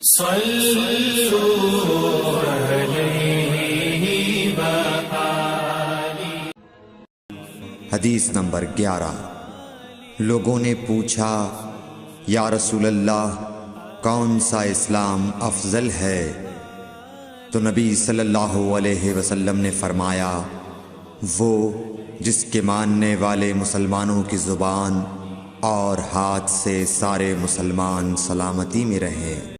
सल्लल्लाहु अलैहि वसल्लम। हदीस नंबर 11। लोगों ने पूछा, या रसूल अल्लाह, कौन सा इस्लाम अफजल है? तो नबी सल्लल्लाहु अलैहि वसल्लम ने फरमाया, वो जिसके मानने वाले मुसलमानों की ज़ुबान और हाथ से सारे मुसलमान सलामती में रहें।